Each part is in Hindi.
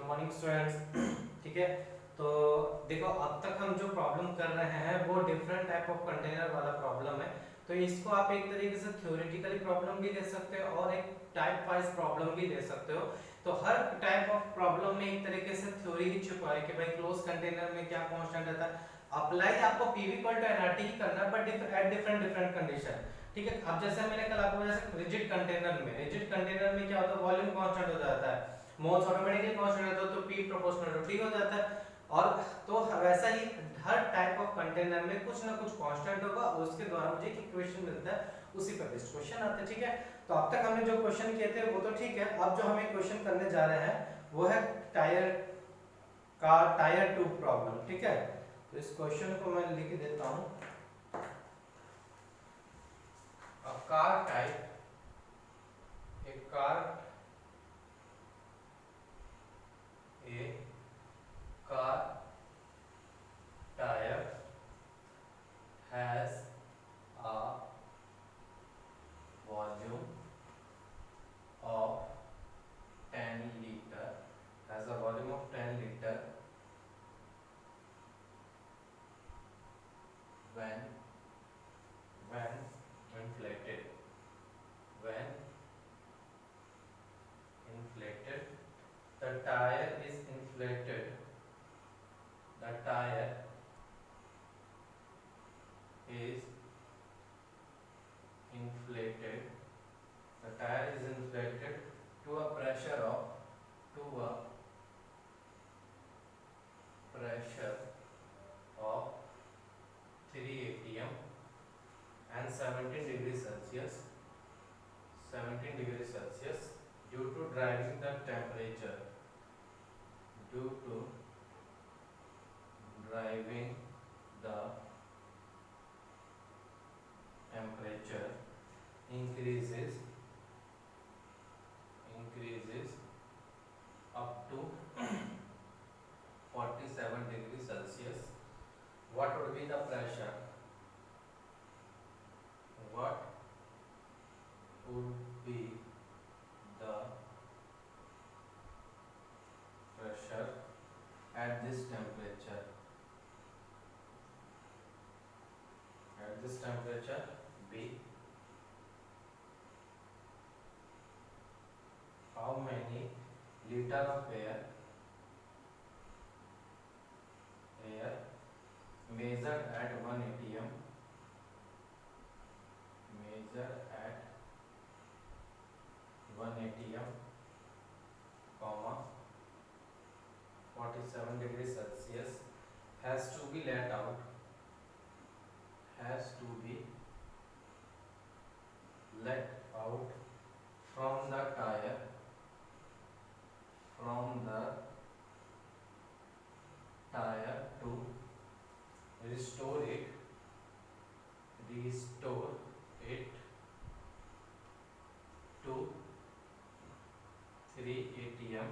Morning students. ठीक है, तो देखो अब तक हम जो प्रॉब्लम कर रहे हैं वो डिफरेंट टाइप ऑफ कंटेनर वाला प्रॉब्लम है। तो इसको आप एक तरीके से थ्योरेटिकली प्रॉब्लम भी ले सकते हो और एक टाइप वाइज प्रॉब्लम भी ले सकते हो। तो हर टाइप ऑफ प्रॉब्लम में एक तरीके से थ्योरी ही छुपा है कि भाई क्लोज कंटेनर में क्या कांस्टेंट रहता है। अप्लाई आपको पीवी इक्वल टू एनआरटी ही करना है, but at different different condition. ठीक है, अब जैसे मैंने कल आपको जैसे रिजिड कंटेनर में क्या होता है, वॉल्यूम कांस्टेंट हो जाता है, मोल्स ऑटोमेटिकली कांस्टेंट रहता है, तो P प्रोपोर्शनल टू T हो जाता है। और तो वैसा ही हर टाइप ऑफ कंटेनर में कुछ ना कुछ कांस्टेंट होगा और उसके द्वारा मुझे एक इक्वेशन मिलता है, उसी पर बेस्ड क्वेश्चन आता है। ठीक है, तो अब तक हमने जो क्वेश्चन किए थे वो तो ठीक है। अब जो हमें क्वेश्चन करने जा रहे हैं वो है टायर ट्यूब प्रॉब्लम। ठीक है, तो इस क्वेश्चन को मैं लिख देता हूं। A car type tire has a volume of 10 liter when inflated the tire is inflated to a pressure of 3 atm and 17 degrees Celsius due to driving the temperature increases up to 47 degrees Celsius. What would be the pressure? What would be the pressure at this temperature? B. How many liter of air measured at 1 atm comma 47 degrees Celsius has to be let out from the tire to restore it to 3 atm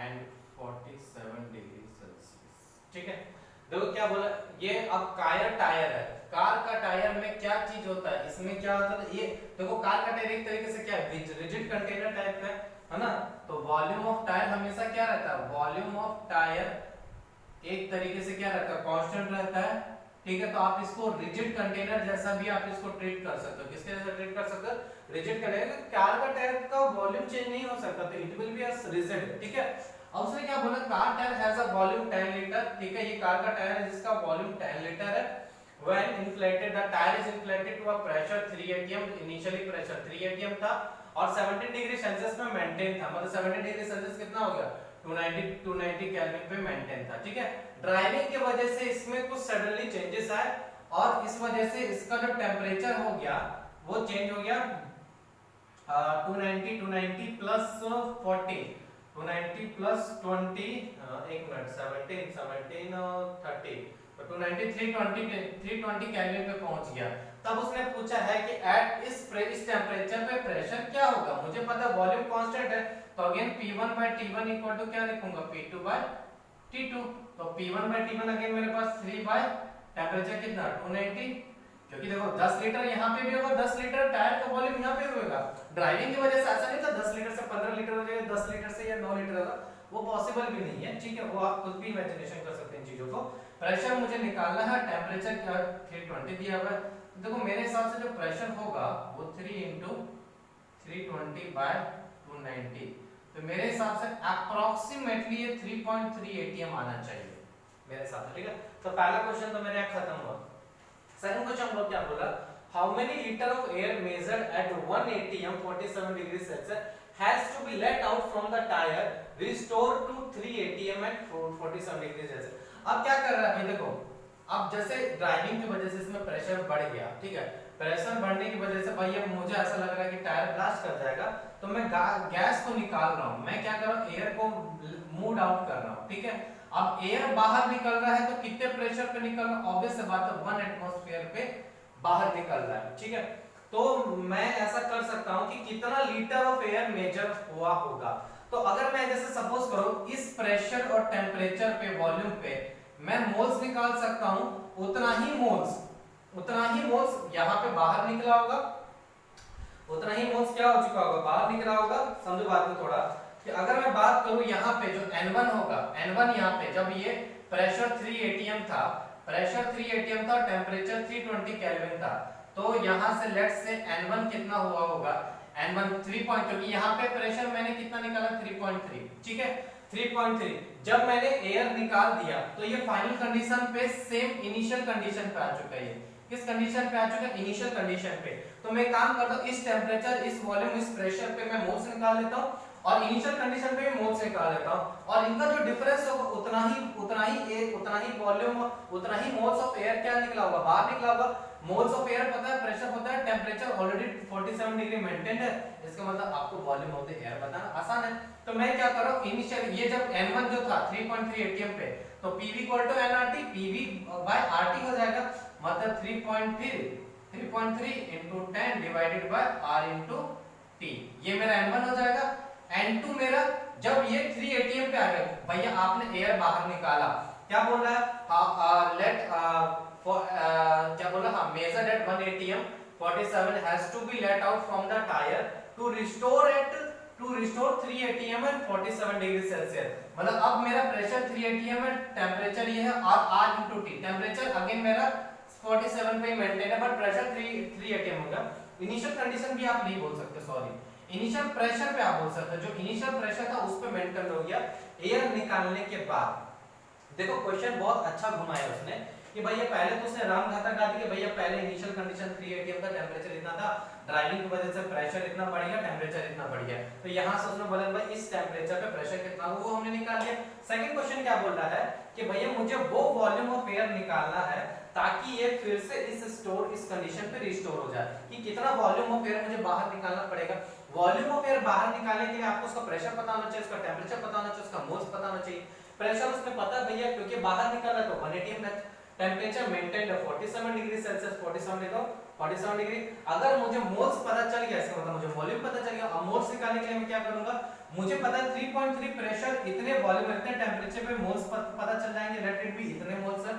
and 47 degree Celsius. ठीक है, देखो क्या बोला ये। अब कार टायर है, कार का टायर में क्या चीज होता है, इसमें क्या होता है, ये देखो कार का टायर एक तरीके से क्या है, रिजिड कंटेनर टाइप में है ना। तो वॉल्यूम ऑफ टायर हमेशा क्या रहता है, वॉल्यूम ऑफ टायर एक तरीके से क्या रहता है, कांस्टेंट रहता है। ठीक है, तो आप इसको रिजिड कंटेनर जैसा भी आप इसको ट्रीट कर सकते हो। किसके जैसा ट्रीट कर सकते हो, रिजिड कंटेनर। कार का टायर का वॉल्यूम चेंज नहीं हो सकता, तो it will be a rigid. ठीक है, अब उसने क्या बोला, car tyre has a volume 10 litre. ठीक है, ये कार का टायर है जिसका वॉल्यूम 10 लीटर है। when inflated the tire is inflated to a pressure 3 atm, initially pressure 3 atm था और 17 डिग्री सेल्सियस में मेंटेन था। मतलब 17 डिग्री सेल्सियस कितना हो गया, 290 केल्विन पे मेंटेन था। ठीक है, ड्राइविंग की वजह से इसमें कुछ सडनली चेंजेस आए और इस वजह से इसका जो टेम्परेचर हो गया वो चेंज हो गया 290 प्लस 40, 290 प्लस 20, एक मिनट, 17 और 30, तो 290 320 केल्विन पे पहुंच गया। तब उसने पूछा है कि एट इस टेम्परेचर पे प्रेशर क्या होगा। मुझे पता वॉल्यूम कांस्टेंट है, तो अगेन P1/T1 इक्वल टू क्या लिखूंगा, P2/T2। तो P1/T1 अगेन मेरे पास 3 बाय टेम्परेचर कितना 290 क्योंकि देखो 10 लीटर यहाँ पे भी होगा, 10 लीटर टायर का वॉल्यूम यहाँ पे भी होगा। ड्राइविंग की वजह से ऐसा नहीं था 10 लीटर से 15 लीटर हो जाएगा, 10 लीटर से या 9 लीटर होगा, वो पॉसिबल भी नहीं है, ठीक है। वो आप खुद भी इमेजिनेशन कर सकते हैं इन चीजों को। प्रेशर मुझे निकालना है, टेम्परेचर क्या 320 दिया हुआ है। देखो मेरे हिसाब से जो प्रेशर होगा वो 3 × 320/290, तो मेरे हिसाब से अप्रोक्सीमेटली ये 3.3 ATM आना चाहिए मेरे हिसाब से, ठीक है। तो पहला क्वेश्चन तो मेरा खत्म हुआ। सेकंड क्वेश्चन हम लोग क्या बोला, how many litre of air measured at 1 ATM 47 degree Celsius has to be let out from the tyre restore to 3 ATM at 47 degree Celsius. अब क्या कर रहा है भाई, देखो अब जैसे ड्राइविंग की वजह से इसमें प्रेशर बढ़ गया, ठीक है। प्रेशर बढ़ने की वजह से भाई अब मुझे ऐसा लग रहा है कि टायर ब्लास्ट कर जाएगा, तो मैं गैस को निकाल रहा हूं, मैं क्या कर रहा हूं, एयर को मूव आउट कर रहा हूं, ठीक है। अब एयर बाहर निकल रहा है तो कितने प्रेशर पे निकल रहा है, ऑब्वियस बात है 1 एटमॉस्फेयर पे बाहर निकल रहा है, ठीक है। तो मैं ऐसा कर सकता हूं कि कितना लीटर ऑफ एयर मेजर हुआ होगा। तो अगर मैं जैसे सपोज करो इस प्रेशर और टेम्परेचर पे वॉल्यूम पे मैं मोल्स निकाल सकता हूं, उतना ही मोल्स यहाँ पे बाहर निकला होगा, उतना ही मोल्स क्या हो चुका होगा, बाहर निकला होगा। समझो बात को थोड़ा कि अगर मैं बात करूं यहाँ पे जो N1 होगा, N1 यहाँ पे जब ये प्रेशर 3 ATM था, टेम्परेचर 320 केल्विन था, तो यहाँ से लेट्स से N1 कितना हुआ होगा, N1 3 पॉइंट, क्योंकि यहाँ पे प्रेशर मैंने कितना निकाला 3.3, ठीक है 3.3। जब मैंने एयर निकाल दिया तो ये फाइनल कंडीशन पे सेम इनिशियल कंडीशन पे आ चुका है। किस कंडीशन पे आ चुका है, इनिशियल कंडीशन पे। तो मैं काम करता हूं इस टेम्परेचर, इस वॉल्यूम, इस प्रेशर पे मैं मोल्स निकाल लेता हूं और इनिशियल कंडीशन पे भी मोल्स निकाल लेता हूं, और इनका जो डिफरेंस होगा उतना ही वॉल्यूम, उतना ही मोल्स ऑफ एयर क्या निकला होगा, बाहर निकला होगा। मोल्स ऑफ एयर पता है, प्रेशर पता है, टेम्परेचर ऑलरेडी 47 डिग्री मेंटेन्ड है, इसका मतलब आपको वॉल्यूम ऑफ द एयर बताना आसान है। तो मैं क्या कर रहा हूं, इनिशियल ये जब N1 जो था 3.3 ATM पे, तो PV = nRT, PV/RT हो जाएगा, मतलब 3.3 × 10 डिवाइडेड बाय R × T, ये मेरा N1 हो जाएगा। N2 मेरा जब ये 3 ATM पे आ गया, भैया आपने एयर बाहर निकाला, क्या बोल रहा है, क्या बोल रहा है, measured at 1 ATM 47 has to be let out from the tyre to restore 3 ATM at 47 degree Celsius. मतलब अब मेरा प्रेशर 3 ATM है, टेम्परेचर ये है, और R × T, टेम्परेचर अगेन मेरा 47 पे मेंटेन है, बट प्रेशर 3 ATM होगा। इनिशियल कंडीशन भी आप नहीं बोल सकते, सॉरी, इनिशियल प्रेशर पे आप बोल सकते हो, जो इनिशियल प्रेशर था उस पे मेंटेन हो गया एयर निकालने के बाद। देखो क्वेश्चन बहुत अच्छा घुमाया उसने कि भैया पहले तो उसने राम घाता गा दी कि भैया पहले इनिशियल कंडीशन 3 ATM का टेम्परेचर इतना था, ड्राइविंग की वजह से प्रेशर इतना बढ़ गया, टेम्परेचर इतना बढ़ गया, तो यहां से उसने बोला भाई इस टेम्परेचर पे प्रेशर कितना हुआ वो हमने निकाल लिया। सेकंड क्वेश्चन क्या बोल रहा है कि भैया मुझे वो वॉल्यूम ऑफ एयर निकालना है ताकि ये फिर से इस कंडीशन पे रिस्टोर हो जाए, कि कितना वॉल्यूम ऑफ एयर मुझे बाहर निकालना पड़ेगा। वॉल्यूम ऑफ एयर बाहर निकालने के लिए आपको उसका प्रेशर पता होना चाहिए, उसका टेम्परेचर पता होना चाहिए, उसका मोल्स पता होना चाहिए। प्रेशर उसमें पता है भैया, क्योंकि बाहर निकल रहा है तो 1 ATM है, टेम्परेचर मेंटेन्ड है 47 डिग्री सेल्सियस, 47 लिखो 47 डिग्री। अगर मुझे मोल्स पता चल गया, इसका मतलब मुझे वॉल्यूम पता चल गया। अब मोल्स निकालने के लिए मैं क्या करूंगा, मुझे पता है 3.3 प्रेशर, इतने वॉल्यूम, इतने टेम्परेचर पे मोल्स पता चल जाएंगे, लेट इट बी इतने मोल्स है।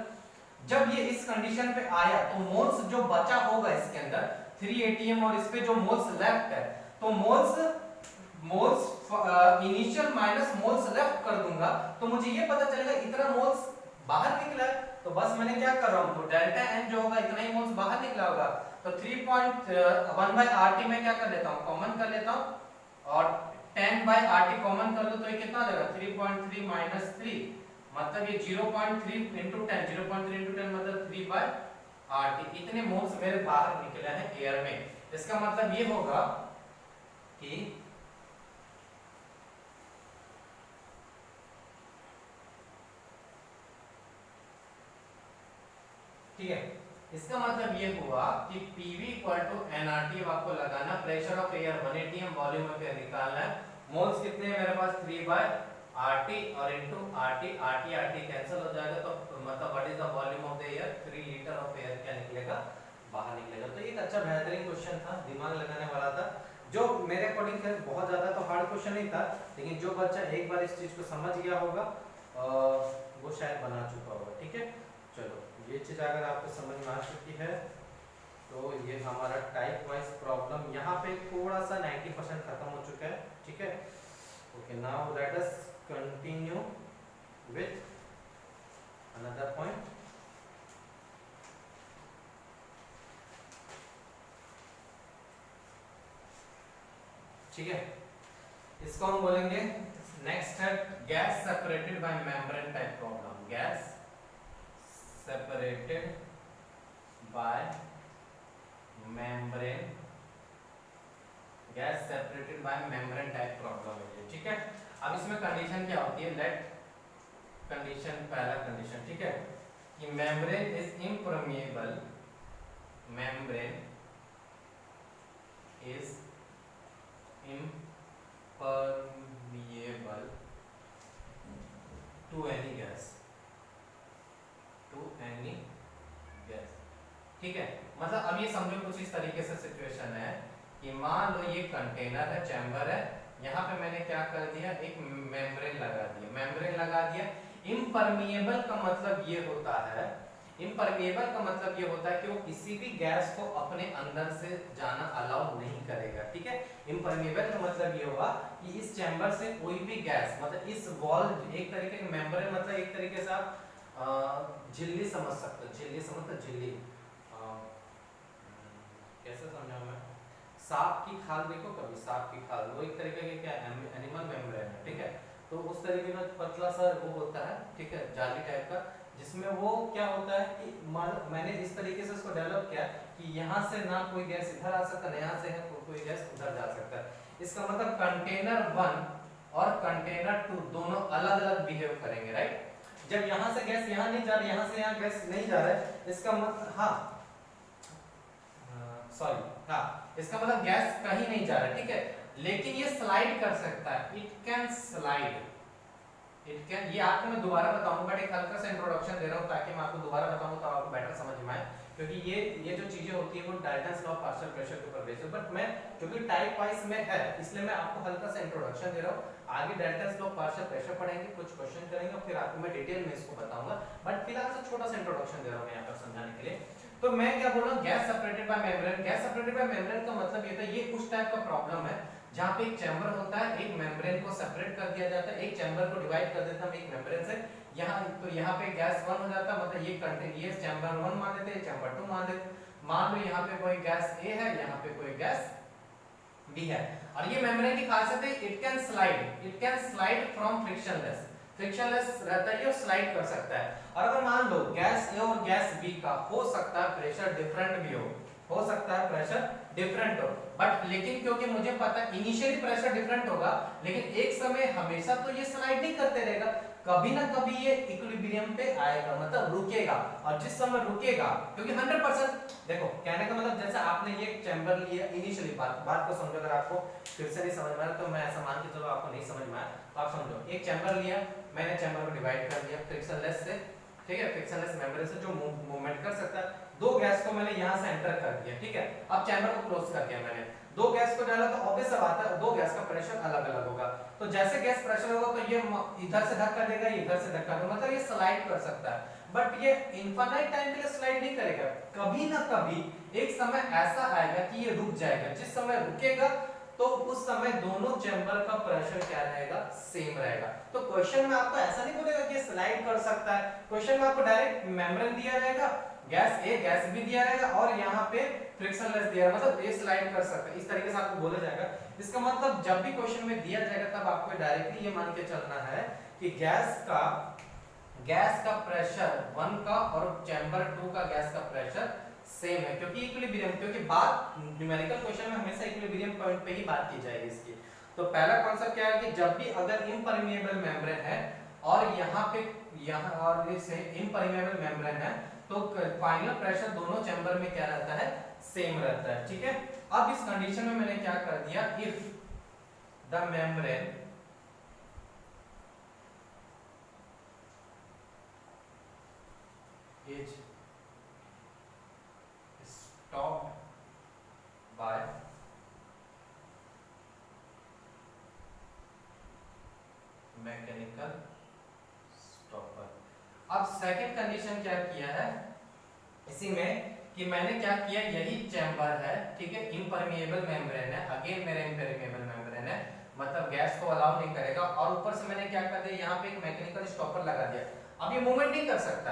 जब ये इस कंडीशन पे आया तो मोल्स जो बचा होगा इसके अंदर 3 ATM और इस पे जो मोल्स लेफ्ट है, तो moles initial minus moles left कर दूंगा, तो मुझे ये पता चलेगा इतना मोल्स बाहर निकला है। तो बस मैंने क्या कर रहा हूं, तो डेल्टा N जो होगा इतना ही मोल्स बाहर निकला होगा, तो 3.1/RT में क्या कर लेता हूं, कॉमन कर लेता हूं, और 10/RT कॉमन कर लो तो ये कितना आ जाएगा 3.3 - 3, मतलब ये 0.3 × 10, 0.3 × 10 मतलब 3/RT, इतने मोल्स मेरे बाहर निकले हैं एयर में। इसका मतलब ये होगा कि ठीक है, इसका मतलब ये हुआ कि PV = nRT आपको लगाना, pressure of air 1 ATM, volume of air निकालना है, मोल्स कितने हैं मेरे पास 3/RT और इनटू RT कैंसिल हो जाएगा, तो मतलब what is the volume of the air, 3 litre of air क्या निकलेगा, बाहर निकलेगा। तो एक अच्छा बेहतरीन क्वेश्चन था, दिमाग लगाने वाला था, जो मेरे अकॉर्डिंग बहुत ज्यादा तो हार्ड क्वेश्चन नहीं था, लेकिन जो बच्चा एक बार इस चीज को समझ गया होगा वो शायद बना चुका होगा। ठीक है, चलो ये चीज अगर आपको समझ में आ चुकी है तो ये हमारा टाइप वाइज प्रॉब्लम यहाँ पे थोड़ा सा 90% खत्म हो चुका है, ठीक है। Okay, now let us continue with another point. ठीक है, इसको हम बोलेंगे नेक्स्ट है gas separated by membrane type problem. Gas separated by membrane, gas separated by membrane type problem है ये, ठीक है। अब इसमें कंडीशन क्या होती है, लेट कंडीशन, पहला कंडीशन, ठीक है, कि membrane is impermeable, membrane is impermeable to any gas, to any gas, ठीक है। मतलब अब ये समझो कुछ इस तरीके से सिचुएशन है कि मान लो ये कंटेनर है, चैम्बर है, यहाँ पे मैंने क्या कर दिया, एक मेम्ब्रेन लगा दिया, मेम्ब्रेन लगा दिया। इम्परमिएबल का मतलब ये होता है, इम्परमिएबल का मतलब ये होता है कि वो किसी भी गैस को अपने अंदर से जाना अलाउ नहीं करेगा, ठीक है। इम्परमिएबल का मतलब ये होगा कि इस चैम्बर से कोई भी गैस, मतलब इस वॉल, एक तरीके के मेम्ब्रेन, मतलब एक तरीके से आप झिल्ली समझ सकते हो, झिल्ली समझते, झिल्ली कैसे समझाऊं मैं, सांप की खाल देखो कभी, सांप की खाल, वो एक तरीके के क्या एनिमल मेम्ब्रेन है, ठीक है। तो उस तरीके का पतला सा वो होता है, ठीक है, जाली टाइप का, जिसमें वो क्या होता है कि मैंने इस तरीके से उसको डेवलप किया कि यहाँ से ना कोई गैस इधर आ सकता, ना यहाँ से है कोई गैस उधर जा सकता है। इसका मतलब कंटेनर 1 और कंटेनर 2 दोनों अलग अलग बिहेव करेंगे, राइट। जब यहाँ से गैस यहाँ नहीं जा रही, यहाँ से यहाँ गैस नहीं जा रहा है, इसका मतलब सॉरी, इसका मतलब गैस कहीं नहीं जा रहा, ठीक है, लेकिन ये स्लाइड कर सकता है, it can slide, it can, ये आपको मैं दोबारा बताऊंगा, बट एक हल्का सा इंट्रोडक्शन दे रहा हूं ताकि मैं आपको दोबारा बताऊं तो आपको बेटर समझ में आए, क्योंकि ये जो चीजें होती है वो Dalton's law of partial pressure के ऊपर बेस्ड है, बट मैं क्योंकि टाइप वाइज में है इसलिए मैं आपको हल्का सा इंट्रोडक्शन दे रहा हूं। आगे Dalton's law of partial pressure पढ़ेंगे, कुछ क्वेश्चन करेंगे, फिर आपको मैं डिटेल में इसको बताऊंगा, बट फिलहाल से छोटा सा इंट्रोडक्शन दे रहा हूं यहां पर समझाने के लिए। तो मैं क्या बोल रहा हूं, gas separated by membrane. Gas separated by membrane का मतलब ये था, ये उस टाइप का प्रॉब्लम है जहां पे एक चैम्बर होता है, एक मेम्ब्रेन को सेपरेट कर दिया जाता है, एक चैम्बर को डिवाइड कर देता हम एक मेम्ब्रेन से, यहाँ तो यहाँ पे गैस 1 हो जाता, मतलब ये कंटेन, ये चैम्बर 1 मान लेते हैं, चैम्बर 2 मान लेते, मान लो यहाँ पे कोई गैस A है, यहाँ पे कोई गैस B है, और ये मेम्ब्रेन की खासियत है, it can slide from frictionless, frictionless रहता है, ये स्लाइड कर सकता है। और अगर मान लो गैस A और गैस B का हो सकता है प्रेशर डिफरेंट भी हो सकता है प्रेशर डिफरेंट हो, बट लेकिन क्योंकि मुझे पता है इनिशियली प्रेशर डिफरेंट होगा, लेकिन एक समय हमेशा तो ये स्लाइड नहीं करते रहेगा, कभी ना कभी ये इक्विलिब्रियम पे आएगा, मतलब रुकेगा, और जिस समय रुकेगा, क्योंकि 100% देखो कहने का मतलब जैसे आपने ये चैम्बर लिया इनिशियली, बात को समझो, अगर आपको फिर से नहीं समझ में आया तो मैं ऐसा मान के चलो आपको नहीं समझ में आया तो आप समझो, एक चैम्बर लिया मैंने, चैम्बर को डिवाइड कर दिया फ्रिक्शनलेस से, ठीक है, फ्रिक्शनलेस मेम्ब्रेन से जो मूवमेंट कर सकता है, दो गैस को मैंने यहां से एंटर कर दिया, ठीक है, अब चैम्बर को क्लोज कर दिया मैंने, दो गैस को डाला तो ऑब्वियस सा बात है दो गैस का प्रेशर अलग अलग होगा, तो जैसे गैस प्रेशर होगा तो ये इधर से धक्का देगा, इधर से धक्का देगा, मतलब ये स्लाइड कर सकता है, बट ये इनफाइनाइट टाइम के लिए स्लाइड नहीं करेगा, कभी ना कभी एक समय ऐसा आएगा कि ये रुक जाएगा, जिस समय रुकेगा तो उस समय दोनों चैम्बर का प्रेशर क्या रहेगा, सेम रहेगा। तो क्वेश्चन में आपको ऐसा नहीं बोलेगा कि स्लाइड कर सकता है, क्वेश्चन में आपको डायरेक्ट मेम्ब्रेन दिया जाएगा, गैस A गैस B दिया रहेगा, और यहाँ पे फ्रिक्शनलेस दिया है, मतलब ये स्लाइड कर सकता है, इस तरीके से आपको बोला जाएगा। इसका मतलब जब भी क्वेश्चन में दिया जाएगा तब आपको डायरेक्टली ये मान के चलना है कि गैस का प्रेशर 1 का और चैम्बर 2 का गैस का प्रेशर सेम है, क्योंकि इक्विलिब्रियम, क्योंकि बात न्यूमेरिकल क्वेश्चन में हमेशा इक्विलिब्रियम पॉइंट पे ही बात की जाएगी इसकी। तो पहला कॉन्सेप्ट क्या है कि जब भी अगर इम्परमिएबल मेम्ब्रेन है और यहाँ पे और इसे इम्परमिएबल मेम्ब्रेन है तो फाइनल प्रेशर दोनों चैम्बर में क्या रहता है, सेम रहता है, ठीक है। अब इस कंडीशन में मैंने क्या कर दिया, if the membrane is stopped by mechanical stopper. अब सेकंड कंडीशन क्या किया है इसी में कि मैंने क्या किया, यही चैम्बर है, ठीक है, इम्परमिएबल मेम्ब्रेन है, अगेन मेरा इम्परमिएबल मेम्ब्रेन है, मतलब गैस को अलाउ नहीं करेगा, और ऊपर से मैंने क्या कर दिया, यहाँ पे एक मैकेनिकल स्टॉपर लगा दिया, अब ये मूवमेंट नहीं कर सकता।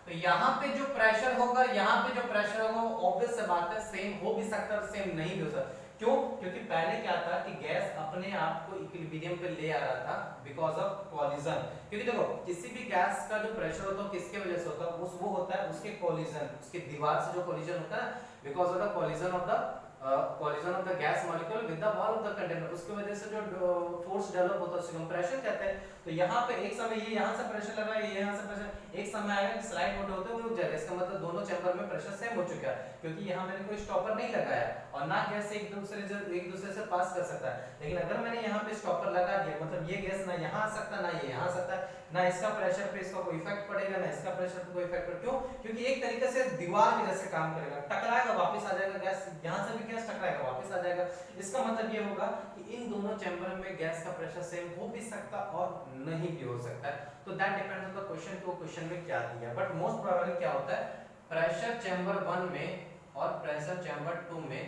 तो यहाँ पे जो प्रेशर होगा, यहाँ पे जो प्रेशर होगा, वो ऑब्वियस से बात है सेम हो भी सकता है और सेम नहीं भी हो सकता। क्यों? क्योंकि पहले क्या था कि गैस अपने आप को इक्विलिब्रियम पे ले आ रहा था बिकॉज ऑफ कॉलिजन। क्योंकि देखो किसी भी गैस का जो प्रेशर होता है किसके वजह से होता है, वो होता है उसके कॉलिजन, उसके दीवार से जो कॉलिजन होता है, because of the collision of the gas molecule with the wall of the container, उसकी वजह से जो फोर्स डेवलप होता है उसे हम प्रेशर कहते हैं। तो यहाँ पे एक समय ये यहाँ से प्रेशर लगा, ये यहाँ से प्रेशर, एक समय आएगा कि स्लाइड होते होते रुक जाएगा, इसका मतलब दोनों चैम्बर में प्रेशर सेम हो चुका है, क्योंकि यहाँ मैंने कोई स्टॉपर नहीं लगाया और ना गैस एक दूसरे से पास कर सकता है। लेकिन अगर मैंने यहाँ पे स्टॉपर लगा दिया, मतलब ये गैस ना यहाँ आ सकता ना ये यहाँ आ सकता, ना इसका प्रेशर पे इसका कोई इफेक्ट पड़ेगा, ना इसका प्रेशर पे कोई इफेक्ट पड़ेगा। क्यों? क्योंकि एक तरीके से दीवार के जैसे काम करेगा, टकराएगा वापस आ जाएगा गैस, यहाँ से भी गैस टकराएगा वापस आ जाएगा। इसका मतलब ये होगा कि इन दोनों चैम्बर में गैस का प्रेशर सेम हो भी सकता और नहीं भी हो सकता है। तो that depends on the question कि वो क्वेश्चन में क्या दिया, बट मोस्ट प्रोबेबली क्या होता है, प्रेशर चैम्बर 1 में और प्रेशर चैम्बर 2 में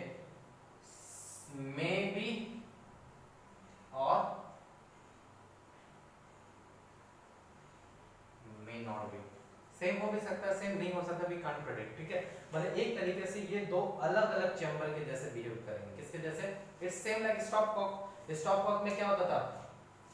मे बी और मे नॉट बी, सेम हो भी सकता है सेम नहीं हो सकता, वी कांट प्रेडिक्ट, ठीक है। मतलब एक तरीके से ये दो अलग अलग चैम्बर के जैसे बिहेव करेंगे, किसके जैसे, it's same like stopcock. Stopcock में क्या होता था,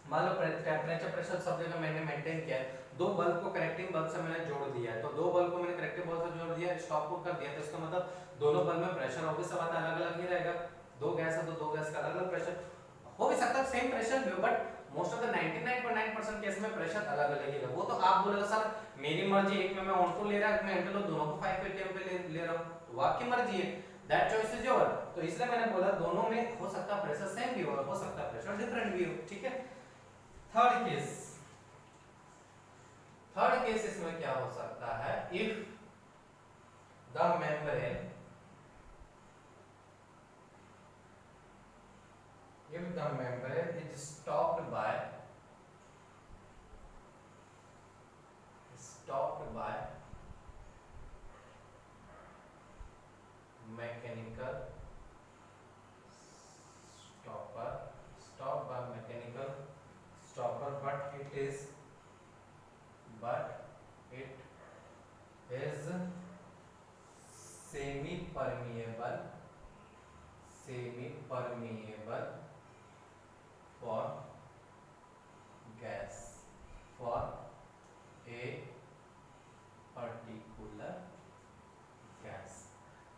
मान लो टेम्परेचर प्रेशर सब जगह मैंने मेंटेन किया है, दो बल्ब को कनेक्टिंग बल्ब से मैंने जोड़ दिया है, तो दो बल्ब को मैंने कनेक्टिंग बल्ब से जोड़ दिया, स्टॉप को कर दिया, तो इसका मतलब दोनों बल्ब में प्रेशर ऑब्वियस सी बात है अलग अलग ही रहेगा, दो गैस है तो दो गैस का अलग अलग प्रेशर हो भी सकता है, सेम प्रेशर भी हो, but most of the 99.9% case में प्रेशर अलग अलग ही है। वो तो आप बोलेगा सर मेरी मर्जी, एक में मैं ऑन ले रहा है, मैं एंटलो दोनों को 5 atm पे ले रहा हूं, तो आपकी मर्जी है, दैट चॉइस इज योर। तो इसलिए मैंने बोला दोनों में हो सकता है प्रेशर सेम भी हो सकता है प्रेशर डिफरेंट भी हो, ठीक है। थर्ड केस इसमें क्या हो सकता है, if the membrane is stopped by mechanical stopper, but it is semi permeable for gas, for a particular gas।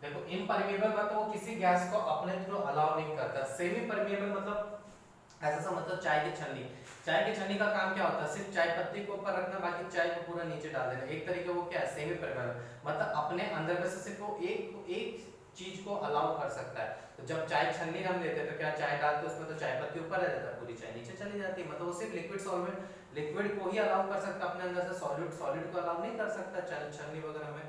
देखो इम्परमिएबल मतलब वो किसी गैस को अपने थ्रू अलाउ नहीं करता, सेमी परमिएबल मतलब ऐसा सा मतलब चाय की छन्नी का काम क्या होता है, सिर्फ चाय पत्ती को ऊपर रखना, बाकी चाय को पूरा नीचे डाल देना, एक तरीके वो क्या है सेमी परमिएबल, मतलब अपने अंदर में से सिर्फ वो एक चीज को अलाउ कर सकता है। तो जब चाय छन्नी हम लेते हैं तो क्या चाय डालते उसमें तो चाय पत्ती ऊपर रह जाता है, पूरी चाय नीचे चली जाती है, मतलब वो सिर्फ लिक्विड सॉल्वेंट लिक्विड को ही अलाउ कर सकता है अपने अंदर से, सॉलिड को अलाउ नहीं कर सकता छन्नी वगैरह में,